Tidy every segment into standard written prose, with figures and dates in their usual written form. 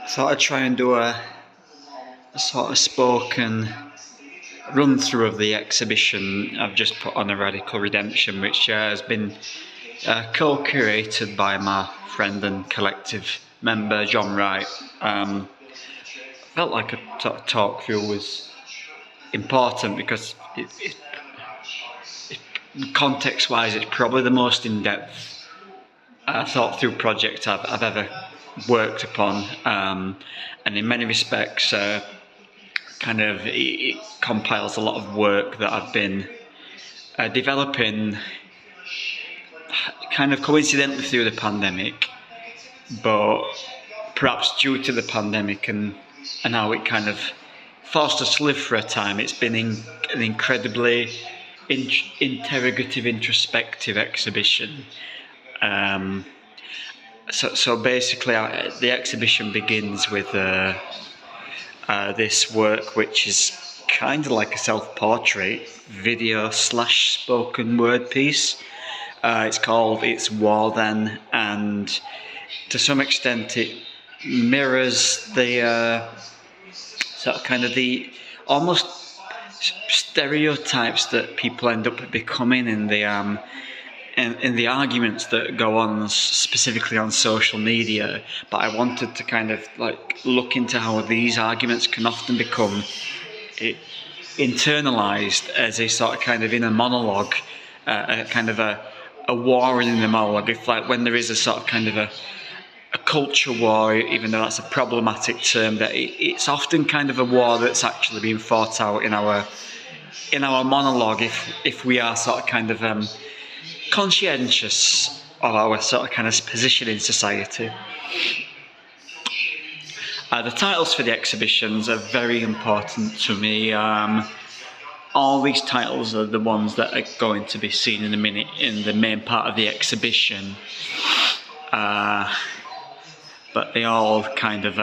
Thought I'd try and do a sort of spoken run through of the exhibition I've just put on a Radical Redemption, which has been co-curated by my friend and collective member John Wright. Felt like a sort of talk through was important because context-wise, it's probably the most in-depth thought through project I've ever worked upon, and in many respects it compiles a lot of work that I've been developing kind of coincidentally through the pandemic, but perhaps due to the pandemic and how it kind of forced us to live for a time. It's been an incredibly interrogative, introspective exhibition. So basically, the exhibition begins with this work, which is kind of like a self-portrait video / spoken word piece. It's called It's War Then, and to some extent it mirrors the sort of kind of the almost stereotypes that people end up becoming in the arguments that go on specifically on social media. But I wanted to kind of like look into how these arguments can often become internalized as a sort of kind of inner monologue, a kind of a war in the monologue. If like when there is a sort of kind of a culture war, even though that's a problematic term, that it's often kind of a war that's actually being fought out in our monologue if we are sort of kind of conscientious of our sort of kind of position in society. The titles for the exhibitions are very important to me. All these titles are the ones that are going to be seen in a minute in the main part of the exhibition. But they all kind of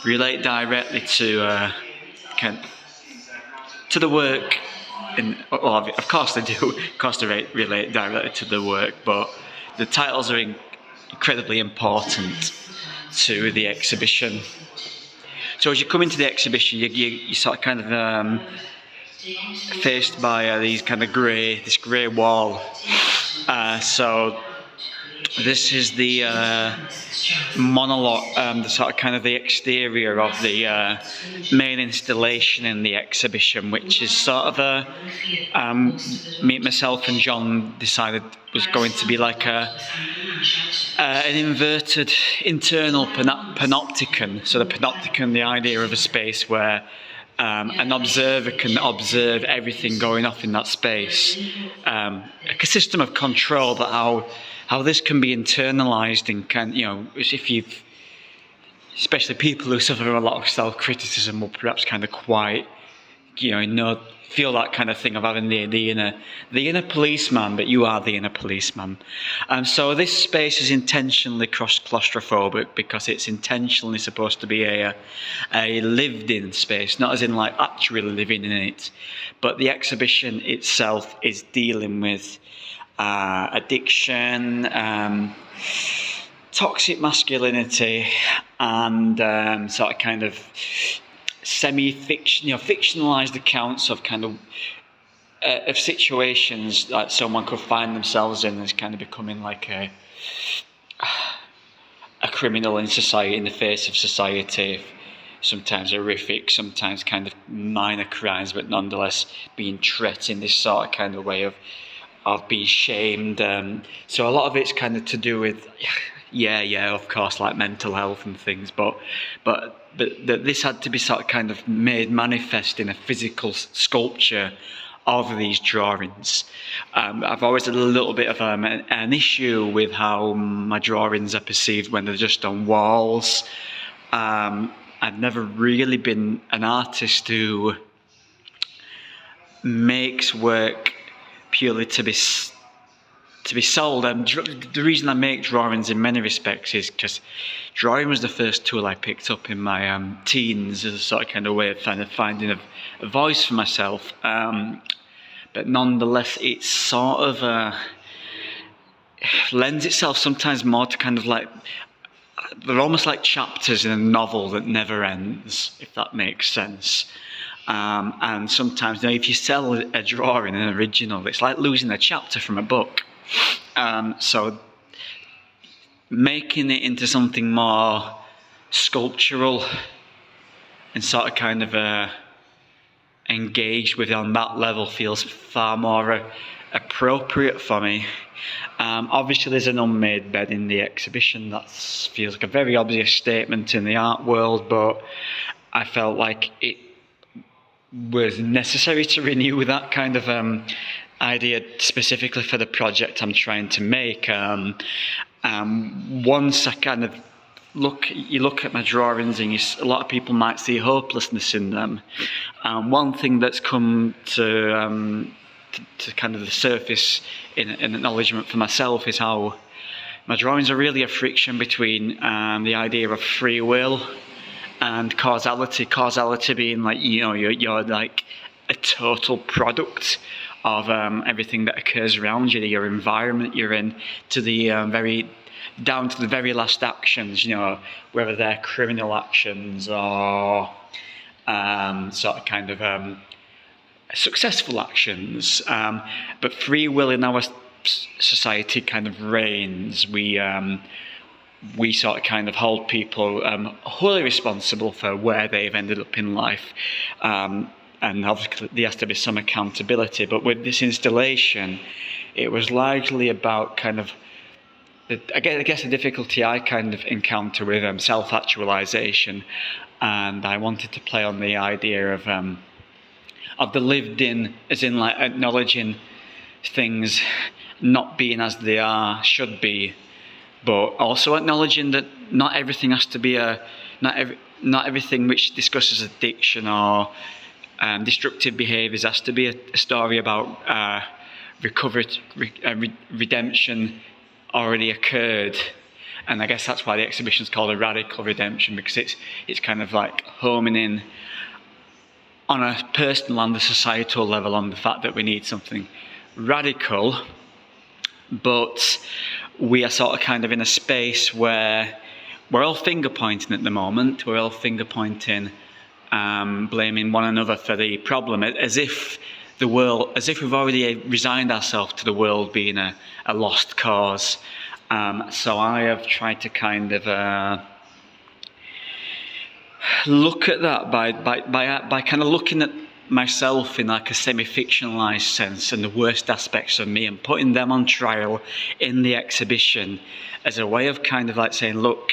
relate directly to the work. Of course they do. Of course they relate directly to the work, but the titles are incredibly important to the exhibition. So as you come into the exhibition, you sort of kind of faced by this grey wall. So this is the monologue, the sort of kind of the exterior of the main installation in the exhibition, which is sort of myself and John decided was going to be like an inverted internal panopticon. So the panopticon, the idea of a space where an observer can observe everything going off in that space, like a system of control, but how this can be internalized and if you've, especially people who suffer a lot of self-criticism will perhaps kind of quite, feel that kind of thing of having the inner policeman, but you are the inner policeman. So this space is intentionally claustrophobic because it's intentionally supposed to be a lived-in space, not as in like actually living in it, but the exhibition itself is dealing with addiction, toxic masculinity, and sort of kind of fictionalized accounts of kind of situations that someone could find themselves in as kind of becoming like a criminal in society, in the face of society. Sometimes horrific, sometimes kind of minor crimes, but nonetheless being treated in this sort of kind of way of being shamed. So a lot of it's kind of to do with, of course, like mental health and things, but this had to be sort of kind of made manifest in a physical sculpture of these drawings. I've always had a little bit of an issue with how my drawings are perceived when they're just on walls. I've never really been an artist who makes work purely to be sold. The reason I make drawings in many respects is because drawing was the first tool I picked up in my teens as a sort of kind of way of kind of finding a voice for myself. But nonetheless, it sort of lends itself sometimes more to kind of like they're almost like chapters in a novel that never ends, if that makes sense. And sometimes, if you sell a drawing, an original, it's like losing a chapter from a book. So making it into something more sculptural and sort of kind of engaged with it on that level feels far more appropriate for me. Obviously there's an unmade bed in the exhibition. That feels like a very obvious statement in the art world, but I felt like it was necessary to renew that kind of idea specifically for the project I'm trying to make. Once I kind of look at my drawings, and a lot of people might see hopelessness in them. One thing that's come to kind of the surface in acknowledgement for myself is how my drawings are really a friction between the idea of free will and causality. Causality being like, you're like a total product of everything that occurs around you, your environment you're in, to the down to the very last actions, whether they're criminal actions or sort of kind of successful actions. But free will in our society kind of reigns. We sort of kind of hold people wholly responsible for where they've ended up in life. And obviously there has to be some accountability. But with this installation, it was largely about kind of, I guess the difficulty I kind of encounter with self-actualization. And I wanted to play on the idea of the lived in, as in like acknowledging things not being as they are, should be, but also acknowledging that not everything has to be not everything which discusses addiction or destructive behaviours has to be a story about redemption already occurred. And I guess that's why the exhibition's called a Radical Redemption, because it's kind of like homing in on a personal and a societal level on the fact that we need something radical, but we are sort of kind of in a space where we're all finger pointing at the moment. We're all finger pointing, blaming one another for the problem, as if we've already resigned ourselves to the world being a lost cause. So I have tried to kind of look at that by kind of looking at myself in like a semi-fictionalized sense and the worst aspects of me, and putting them on trial in the exhibition as a way of kind of like saying, look,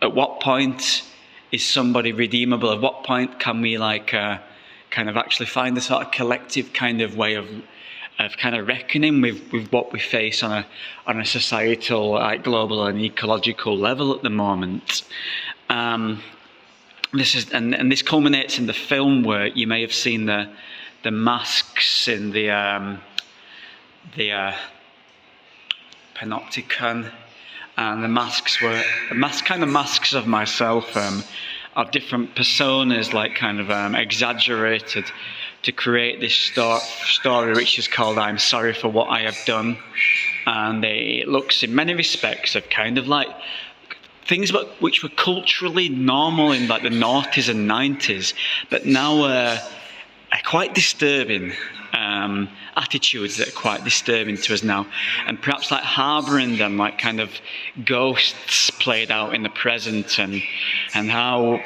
at what point is somebody redeemable? At what point can we like kind of actually find a sort of collective kind of way of kind of reckoning with what we face on a societal, like global and ecological level at the moment. This culminates in the film, where you may have seen the masks in the panopticon, and the masks were masks of myself, of different personas, like kind of exaggerated to create this story which is called I'm Sorry for What I Have Done. And it looks in many respects of kind of like things which were culturally normal in like the noughties and 90s, but now are quite disturbing, attitudes that are quite disturbing to us now, and perhaps like harbouring them like kind of ghosts played out in the present, and how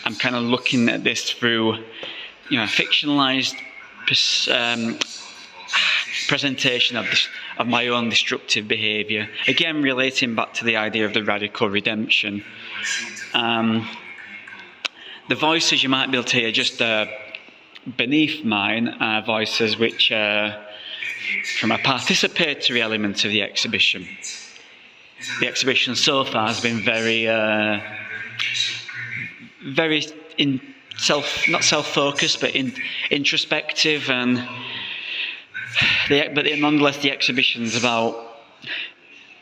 I'm kind of looking at this through, fictionalized presentation of my own destructive behaviour. Again, relating back to the idea of the radical redemption. The voices you might be able to hear just beneath mine are voices which are from a participatory element of the exhibition. The exhibition so far has been very not self-focused, but introspective, but nonetheless the exhibition's about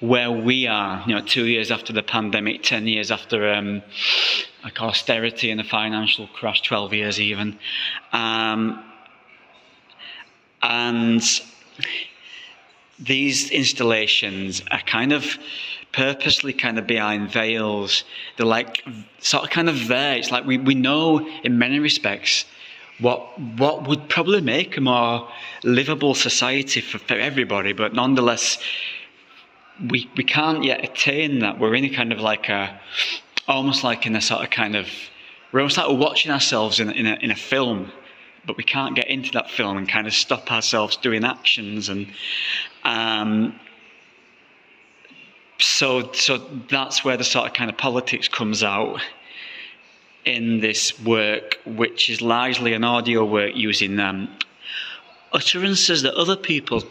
where we are, 2 years after the pandemic, 10 years after austerity and the financial crash, 12 years even. And these installations are kind of purposely kind of behind veils. They're like sort of kind of there. It's like we know in many respects what would probably make a more livable society for everybody, but nonetheless we can't yet attain that. We're in a kind of like almost like in a sort of kind of, we're almost like we're watching ourselves in a film, but we can't get into that film and kind of stop ourselves doing actions. And so that's where the sort of kind of politics comes out in this work, which is largely an audio work using utterances that other people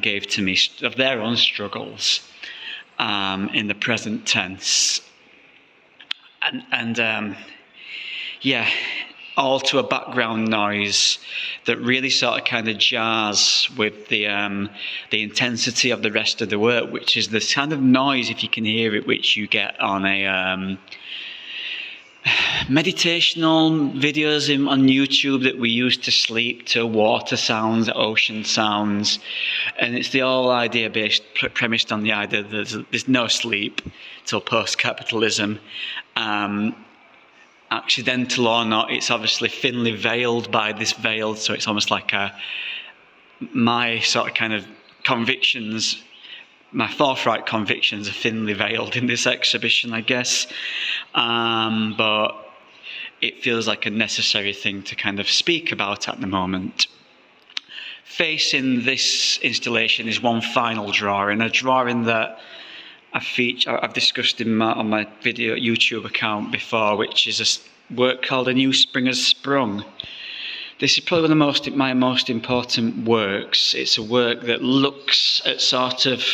gave to me of their own struggles in the present tense. And all to a background noise that really sort of kind of jars with the intensity of the rest of the work, which is this kind of noise, if you can hear it, which you get on a meditational videos on YouTube that we use to sleep to, water sounds, ocean sounds. And it's the whole idea premised on the idea that there's no sleep till post-capitalism. Accidental or not, it's obviously thinly veiled by this veil, so it's almost like my sort of kind of convictions, my forthright convictions are thinly veiled in this exhibition, I guess. But it feels like a necessary thing to kind of speak about at the moment. Facing this installation is one final drawing, a drawing that I've discussed on my video YouTube account before, which is a work called A New Spring Has Sprung. This is probably one of my most important works. It's a work that looks at sort of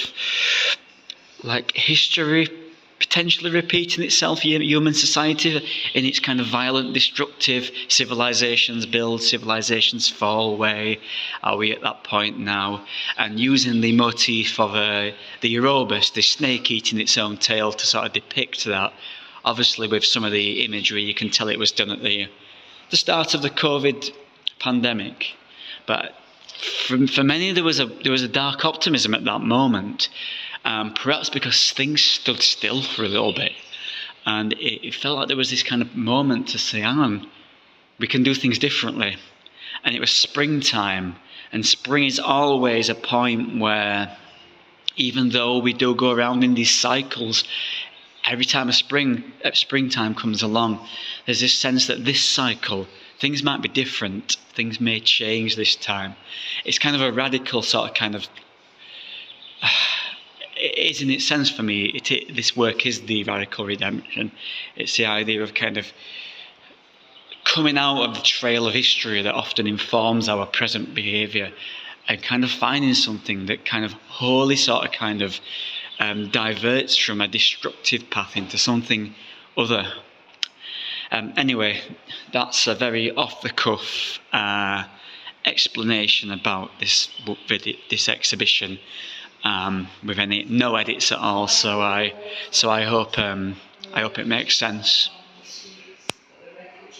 like history potentially repeating itself, human society, in its kind of violent, destructive, civilizations build, civilizations fall way. Are we at that point now? And using the motif of the Eurobus, the snake eating its own tail, to sort of depict that. Obviously, with some of the imagery, you can tell it was done at the start of the COVID pandemic. But for many, there was a dark optimism at that moment. Perhaps because things stood still for a little bit, and it felt like there was this kind of moment to say, hang on, we can do things differently. And it was springtime, and spring is always a point where, even though we do go around in these cycles, every time springtime comes along, there's this sense that this cycle, things might be different, things may change this time. It's kind of a radical sort of kind of, it is in its sense for me, this work is the radical redemption. It's the idea of kind of coming out of the trail of history that often informs our present behaviour, and kind of finding something that kind of wholly sort of kind of diverts from a destructive path into something other. Anyway, that's a very off-the-cuff explanation about this exhibition. With no edits at all, so I hope it makes sense.